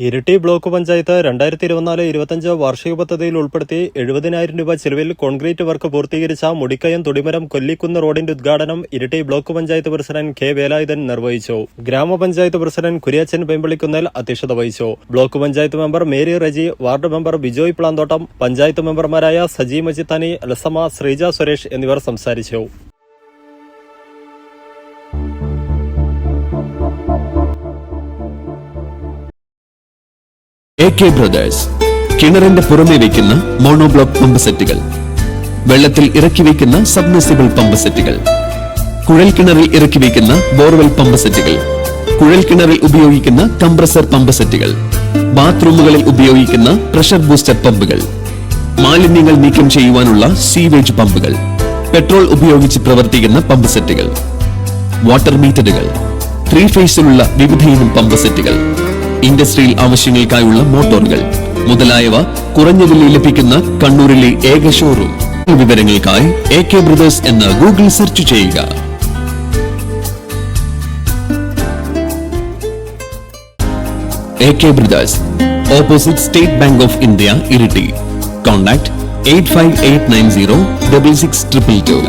Iritty block panchayat 2024-25 വാർഷിക പദ്ധതിയിൽ ഉൾപ്പെടുത്തി 70,000 രൂപ ചെലവിൽ കോൺക്രീറ്റ് വർക്ക് പൂർത്തീകരിച്ച മുടിക്കയം തൊടിമരം കൊല്ലിക്കുന്ന് റോഡിന്റെ ഉദ്ഘാടനം Iritty block panchayat president K Velayudhan നിർവഹിച്ചു. ഗ്രാമപഞ്ചായത്ത് പ്രസിഡന്റ് കുര്യാച്ചൻ പെമ്പളിക്കുന്നേൽ അധ്യക്ഷത വഹിച്ചു. Block panchayat member Mary Reji, ward member Bijoy Planthottam, panchayat മെമ്പർമാരായ സജി മജിത്താനി, അലസമ, ശ്രീജ സുരേഷ് എന്നിവർ സംസാരിച്ചു. AK ബ്രദേഴ്സ് കിണറിന്റെ പുറമെ വയ്ക്കുന്ന മോണോബ്ലോക്ക് പമ്പ് സെറ്റുകൾ, വെള്ളത്തിൽ ഇറക്കി വയ്ക്കുന്ന സബ്മെർസിബിൾ പമ്പ് സെറ്റുകൾ, കുഴൽ കിണറിൽ ഇറക്കി വയ്ക്കുന്ന ബോർവെൽ പമ്പ് സെറ്റുകൾ, കുഴൽ കിണറിൽ ഉപയോഗിക്കുന്ന കംപ്രസർ പമ്പ് സെറ്റുകൾ, ബാത്റൂമുകളിൽ ഉപയോഗിക്കുന്ന പ്രഷർ ബൂസ്റ്റർ പമ്പുകൾ, മാലിന്യങ്ങൾ നീക്കം ചെയ്യുവാനുള്ള സീവേജ് പമ്പുകൾ, പെട്രോൾ ഉപയോഗിച്ച് പ്രവർത്തിക്കുന്ന പമ്പ് സെറ്റുകൾ, വാട്ടർ മീറ്ററുകൾ, 3 ഫേസിലുള്ള വിവിധയിനം പമ്പ് സെറ്റുകൾ, ഇൻഡസ്ട്രിയൽ ആവശ്യങ്ങൾക്കായുള്ള മോട്ടോറുകൾ മുതലായവ കുറഞ്ഞ വിലയിൽ ലഭിക്കുന്ന കണ്ണൂരിലെ ഏക ഷോറൂം. വിവരങ്ങൾക്കായി AK ബ്രദേഴ്സ് എന്ന് ഗൂഗിൾ സെർച്ച് ചെയ്യുക. AK brothers, opposite state bank of India, Iritty. Contact 8589066222.